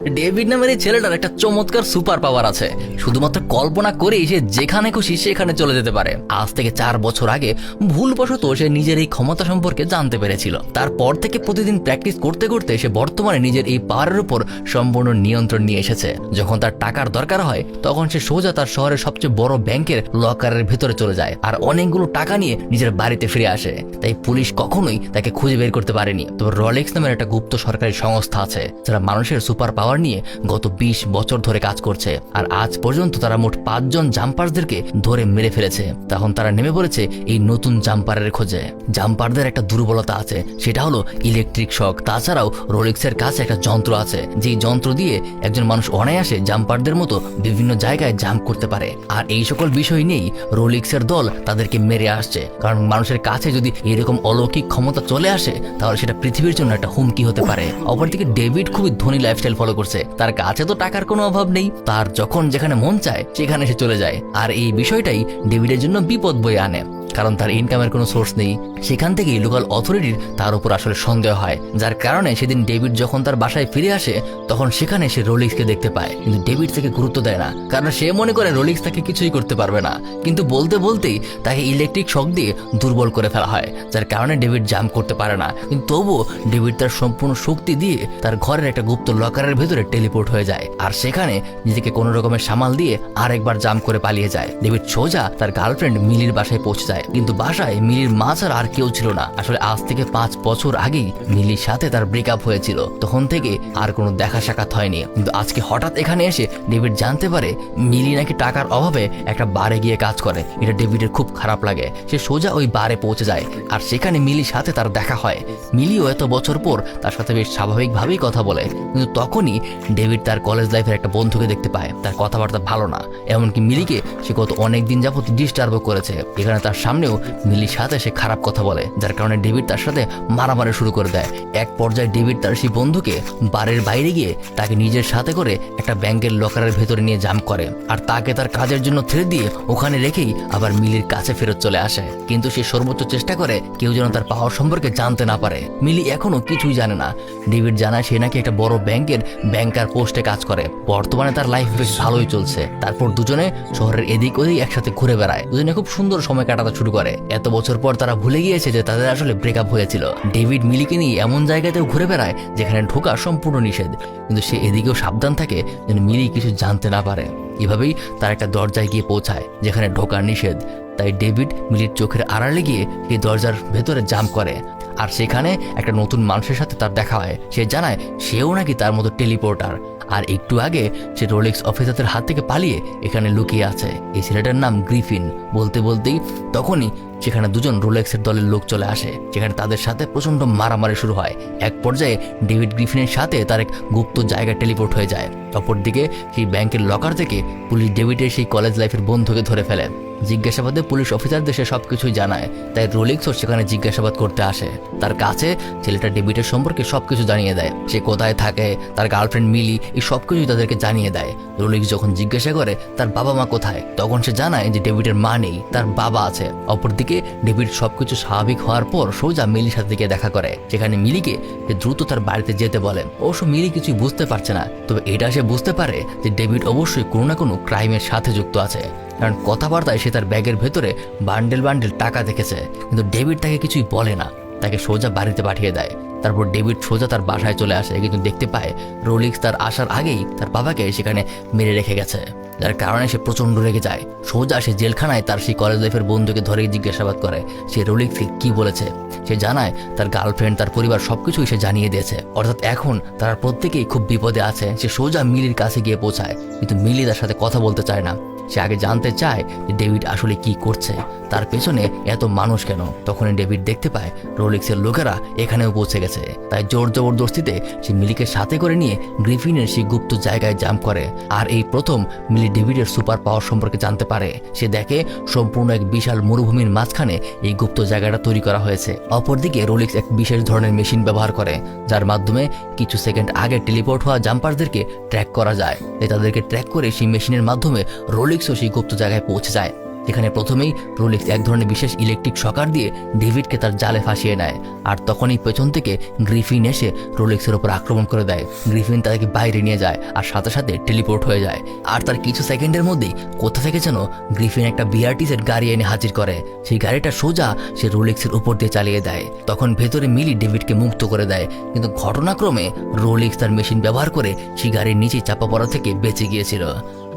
David নামের এই ছেলেটার একটা চমৎকার সুপার পাওয়ার আছে। শুধুমাত্র কল্পনা করেই সে যেখানে খুশি সেখানে চলে যেতে পারে। আজ থেকে 4 বছর আগে ভুলবশত সে নিজের এই ক্ষমতা সম্পর্কে জানতে পেরেছিল। তারপর থেকে প্রতিদিন প্র্যাকটিস করতে করতে সে বর্তমানে নিজের এই পাওয়ারের উপর সম্পূর্ণ নিয়ন্ত্রণ নিয়ে এসেছে। যখন তার টাকার দরকার হয় তখন সে সোজা তার শহরের সবচেয়ে বড় ব্যাংকের লকারের ভেতরে চলে যায় আর অনেকগুলো টাকা নিয়ে নিজের বাড়িতে ফিরে আসে। তাই পুলিশ কখনোই তাকে খুঁজে বের করতে পারেনি। তবে রোলেক্স নামের একটা গুপ্ত সরকারি সংস্থা আছে যারা মানুষের সুপার পাওয়ার নিয়ে গত 20 বছর ধরে কাজ করছে। আর আজ পর্যন্ত তারা মোট 5 জন জাম্পারদেরকে ধরে মেরে ফেলেছে। তখন তারা নেমে পড়েছে এই নতুন জাম্পারের খোঁজে। জাম্পারদের একটা দুর্বলতা আছে, সেটা হলো ইলেকট্রিক শক। তাছাড়াও রোলেক্সের কাছে একটা যন্ত্র আছে, যেই যন্ত্র দিয়ে একজন মানুষ অনায়াসে জাম্পারদের মতো বিভিন্ন জায়গায় জাম্প করতে পারে। আর এই সকল বিষয় নিয়েই রোলেক্সের দল তাদেরকে মেরে আসছে, কারণ মানুষের কাছে যদি এরকম অলৌকিক ক্ষমতা চলে আসে তাহলে সেটা পৃথিবীর জন্য একটা হুমকি হতে পারে। অপরদিকে ডেভিড খুবই ধনী লাইফস্টাইল ফলো করছে। তার কাছে তো টাকার কোনো অভাব নেই, তার যখন যেখানে মন চায় সেখানে সে চলে যায়। আর এই বিষয়টাই ডেভিডের জন্য বিপদ বয়ে আনে, কারণ তার ইনকামের কোনো সোর্স নেই। সেখান থেকেই লোকাল অথরিটির তার উপর আসলে সন্দেহ হয়, যার কারণে সেদিন ডেভিড যখন তার বাসায় ফিরে আসে তখন সেখানে সে রোলেক্সকে দেখতে পায়। কিন্তু ডেভিড তাকে গুরুত্ব দেয় না, কারণ সে মনে করে রোলেক্স তাকে কিছুই করতে পারবে না। কিন্তু বলতে বলতেই তাকে ইলেকট্রিক শক দিয়ে দুর্বল করে ফেলা হয়, যার কারণে ডেভিড জাম্প করতে পারে না। কিন্তু তবুও ডেভিড তার সম্পূর্ণ শক্তি দিয়ে তার ঘরের একটা গুপ্ত লকারের ভেতরে টেলিপোর্ট হয়ে যায় আর সেখানে নিজেকে কোনো রকমের সামাল দিয়ে আরেকবার জাম্প করে পালিয়ে যায়। ডেভিড সোজা তার গার্লফ্রেন্ড মিলির বাসায় পৌঁছে যায়, কিন্তু বাসায় মিলির মা ছাড়া আর কেউ ছিল না। আসলে আজ থেকে 5 বছর আগেই মিলির সাথে তার ব্রেকআপ হয়েছিল, তখন থেকে আর কোনো দেখা সাক্ষাৎ হয়নি। কিন্তু আজকে হঠাৎ এখানে এসে ডেভিড জানতে পারে মিলি নাকি টাকার অভাবে একটা বারে গিয়ে কাজ করে। এটা ডেভিডের খুব খারাপ লাগে। সে সোজা ওই বারে পৌঁছে যায় আর সেখানে মিলির সাথে তার দেখা হয়। মিলিও এত বছর পর তার সাথে বেশ স্বাভাবিকভাবেই কথা বলে, কিন্তু তখনই ডেভিড তার কলেজ লাইফের একটা বন্ধুকে দেখতে পায়। তার কথাবার্তা ভালো না, এমনকি মিলিকে সে গত অনেকদিন যাবত ডিস্টার্বও করেছে। এখানে তার সামনেও মিলির সাথে সে খারাপ কথা বলে, যার কারণে ডেভিড তার সাথে মারামারি শুরু করে দেয়। এক পর্যায়ে ডেভিড তার সেই বন্ধুকে বারের বাইরে গিয়ে তাকে নিজের সাথে করে একটা ব্যাংকের লকারের ভেতরে নিয়ে জাম্প করে আর তাকে তার কাজের জন্য ছেড়ে দিয়ে ওখানে রেখেই আবার মিলির কাছে ফেরত চলে আসে। কিন্তু সে সর্বোচ্চ চেষ্টা করে কেউ যেন তার পাওয়ার সম্পর্কে জানতে না পারে। মিলি এখনো কিছুই জানে না। ডেভিড জানায় সে নাকি একটা বড় ব্যাংকের ব্যাংকার পোস্টে কাজ করে। বর্তমানে তার লাইফ বেশ ভালোই চলছে। তারপর দুজনে শহরের এদিক ওদিক একসাথে ঘুরে বেড়ায়। দুজনে খুব সুন্দর সময় কাটাতে শুরু করে। এত বছর পর তারা ভুলে গিয়েছে যে তাদের আসলে ব্রেকআপ হয়েছিল। ডেভিড মিলিকে নিয়ে এমন জায়গাতেও ঘুরে বেড়ায় যেখানে ঢোকা সম্পূর্ণ নিষেধ, কিন্তু সে এদিকেও সাবধান থাকে যেন মিলি কিছু জানতে না পারে। এভাবেই তার একটা দরজায় গিয়ে পৌঁছায় যেখানে ঢোকা নিষেধ। তাই ডেভিড মিলির চোখের আড়ালে গিয়ে সেই দরজার ভেতরে জাম্প করে আর সেখানে একটা নতুন মানুষের সাথে তার দেখা হয়। সে জানায় সেও নাকি তার মতো টেলিপোর্টার, আর একটু আগে সে রোলেক্স অফিসারদের হাত থেকে পালিয়ে এখানে লুকিয়ে আছে। এই ছেলেটার নাম গ্রিফিন। বলতে বলতেই তখনই সেখানে দুজন রোলেক্সের দলের লোক চলে আসে, যেখানে তাদের সাথে প্রচন্ড মারামারি শুরু হয়। এক পর্যায়ে ডেভিড গ্রিফিনের সাথে তার এক গুপ্ত জায়গায় টেলিপোর্ট হয়ে যায়। অপরদিকে সেই ব্যাংকের লকার থেকে পুলিশ ডেভিডের সেই কলেজ লাইফের বন্ধুকে ধরে ফেলে। জিজ্ঞাসাবাদে পুলিশ অফিসারদের সে সবকিছুই জানায়, তাই রোলেক্সও সেখানে জিজ্ঞাসাবাদ করতে আসে। তার কাছে ছেলেটা ডেভিডের সম্পর্কে সবকিছু জানিয়ে দেয়, সে কোথায় থাকে, তার গার্লফ্রেন্ড মিলি, এই সবকিছুই তাদেরকে জানিয়ে দেয়। রোলেক্স যখন জিজ্ঞাসা করে তার বাবা মা কোথায়, তখন সে জানায় যে ডেভিডের মা নেই, তার বাবা আছে। অপরদিকে ডেভিড সবকিছু স্বাভাবিক হওয়ার পর সোজা মিলির সাথে গিয়ে দেখা করে, যেখানে মিলিকে সে দ্রুত তার বাড়িতে যেতে বলে। অবশ্য মিলি কিছুই বুঝতে পারছে না, তবে এটা সে বুঝতে পারে যে ডেভিড অবশ্যই কোনো না কোনো ক্রাইমের সাথে যুক্ত আছে, কারণ কথাবার্তায় সে তার ব্যাগের ভেতরে বান্ডেল বান্ডেল টাকা দেখেছে। কিন্তু ডেভিড তাকে কিছুই বলে না, তাকে সোজা বাড়িতে পাঠিয়ে দেয়। তারপর ডেভিড সোজা তার বাসায় চলে আসে, কিন্তু দেখতে পায় রোলেক্স তার আসার আগেই তার বাবাকে সেখানে মেরে রেখে গেছে, যার কারণে সে প্রচন্ড রেগে যায়। সোজা সে জেলখানায় তার সেই কলেজ লাইফের বন্ধুকে ধরে জিজ্ঞাসাবাদ করে সে রোলেক্সকে কি বলেছে। সে জানায় তার গার্লফ্রেন্ড, তার পরিবার সবকিছুই সে জানিয়ে দিয়েছে, অর্থাৎ এখন তারা প্রত্যেকেই খুব বিপদে আছে। সে সোজা মিলির কাছে গিয়ে পৌঁছায়, কিন্তু মিলি তার সাথে কথা বলতে চায় না। সে আগে জানতে চায় যে ডেভিড আসলে কি করছে, তার পেছনে এত মানুষ কেন। তখনই ডেভিড দেখতে পায় রোলেক্সের লোকেরা এখানেও পৌঁছে গেছে, তাই জোর জবরদস্তিতে সে মিলিকে সাথে করে নিয়ে গ্রিফিনের সেই গুপ্ত জায়গায় জাম্প করে। আর এই প্রথম মিলি ডেভিডের সুপার পাওয়ার সম্পর্কে জানতে পারে। সে দেখে সম্পূর্ণ এক বিশাল মরুভূমির মাঝখানে এই গুপ্ত জায়গাটা তৈরি করা হয়েছে। অপরদিকে রোলেক্স এক বিশেষ ধরনের মেশিন ব্যবহার করে, যার মাধ্যমে কিছু সেকেন্ড আগে টেলিপোর্ট হওয়া জাম্পারদেরকে ট্র্যাক করা যায়। তাই তাদেরকে ট্র্যাক করে সেই মেশিনের মাধ্যমে রোলেক্সও সেই গুপ্ত জায়গায় পৌঁছে যায়। যেখানে প্রথমেই রোলেক্স এক ধরনের বিশেষ ইলেকট্রিক শকার দিয়ে ডেভিডকে তার জালে ফাঁসিয়ে নেয়। আর তখনই পেছন থেকে গ্রিফিন এসে রোলেক্সের উপর আক্রমণ করে দেয়। গ্রিফিন তাদেরকে বাইরে নিয়ে যায় আর সাথে সাথে টেলিপোর্ট হয়ে যায়। আর তার কিছু সেকেন্ডের মধ্যেই কোথা থেকে যেন গ্রিফিন একটা বিআরটিসের গাড়ি এনে হাজির করে। সেই গাড়িটা সোজা সে রোলেক্সের উপর দিয়ে চালিয়ে দেয়। তখন ভেতরে মিলি ডেভিডকে মুক্ত করে দেয়, কিন্তু ঘটনাক্রমে রোলেক্স তার মেশিন ব্যবহার করে সেই গাড়ির নিচে চাপা পড়া থেকে বেঁচে গিয়েছিল।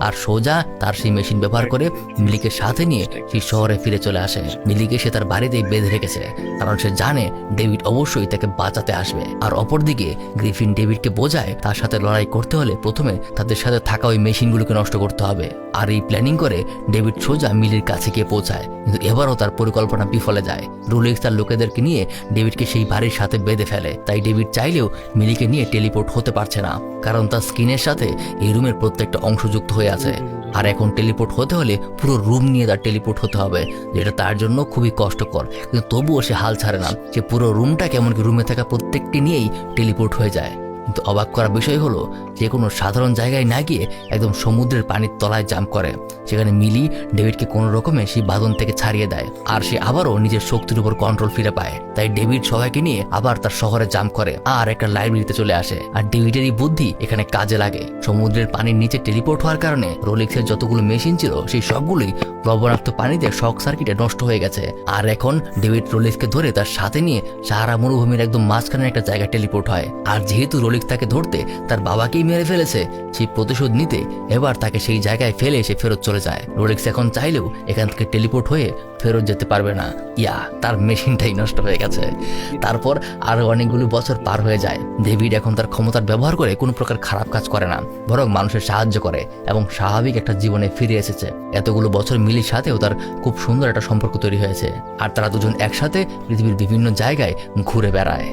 আর সোজা তার সেই মেশিন ব্যবহার করে মিলিকে সাথে নিয়ে সেই শহরে ফিরে চলে আসে। মিলিকে সে তার বাড়িতেই বেঁধে রেখেছে, কারণ সে জানে ডেভিড অবশ্যই তাকে বাঁচাতে আসবে। আর অপরদিকে গ্রিফিন ডেভিডকে বোঝায় তার সাথে লড়াই করতে হলে প্রথমে তাদের সাথে থাকা ওই মেশিনগুলোকে নষ্ট করতে হবে। আর এই প্ল্যানিং করে ডেভিড সোজা মিলির কাছে গিয়ে পৌঁছায়, কিন্তু এবারও তার পরিকল্পনা বিফলে যায়। রোলেক্স তার লোকেদেরকে নিয়ে ডেভিডকে সেই বাড়ির সাথে বেঁধে ফেলে। তাই ডেভিড চাইলেও মিলিকে নিয়ে টেলিপোর্ট হতে পারছে না, কারণ তার স্কিনের সাথে এই রুমের প্রত্যেকটা অংশ যুক্ত হয়ে আছে। আর এখন টেলিপোর্ট হতে হলে পুরো রুম নিয়ে তার টেলিপোর্ট হতে হবে, যেটা তার জন্য খুবই কষ্টকর। কিন্তু তবুও সে হাল ছাড়ে না, সে পুরো রুমটাকে এমনকি রুমে থাকা প্রত্যেকটি নিয়েই টেলিপোর্ট হয়ে যায়। কিন্তু অবাক করার বিষয় হলো যে কোনো সাধারণ জায়গায় না গিয়ে একদম সমুদ্রের পানির তলায় জাম্প করে। সেখানে মিলি ডেভিডকে কোনো রকমে সেই বাঁধন থেকে ছাড়িয়ে দেয়, আর সে আবারও নিজের শক্তির উপর কন্ট্রোল ফিরে পায়। তাই ডেভিড সবাইকে নিয়ে আবার তার শহরে জাম্প করে আর একটা লাইব্রেরিতে চলে আসে। আর ডেভিডের এই বুদ্ধি এখানে কাজে লাগে। সমুদ্রের পানির নিচে টেলিপোর্ট হওয়ার কারণে রোলেক্সের যতগুলো মেশিন ছিল সেই সবগুলোই লবণাক্ত পানিতে শক সার্কিটে নষ্ট হয়ে গেছে। আর এখন ডেভিড রোলেক্সকে ধরে তার সাথে নিয়ে সাহারা মরুভূমির একদম মাঝখানে একটা জায়গায় টেলিপোর্ট হয়। আর যেহেতু রোলেক্স তাকে ধরতে তার বাবাকেই মেরে ফেলেছে, সেই প্রতিশোধ নিতে এবার তাকে সেই জায়গায় ফেলে এসে ফেরত চলে যায়। রোলেক্স এখন চাইলেও এখান থেকে টেলিপোর্ট হয়ে ফেরত যেতে পারবে না, তার মেশিনটাই নষ্ট হয়ে গেছে। তারপর আরো অনেকগুলো বছর পার হয়ে যায়। ডেভিড এখন তার ক্ষমতার ব্যবহার করে কোনো প্রকার খারাপ কাজ করে না, বরং মানুষের সাহায্য করে এবং স্বাভাবিক একটা জীবনে ফিরে এসেছে। এতগুলো বছর মিলির সাথেও তার খুব সুন্দর একটা সম্পর্ক তৈরি হয়েছে, আর তারা দুজন একসাথে পৃথিবীর বিভিন্ন জায়গায় ঘুরে বেড়ায়।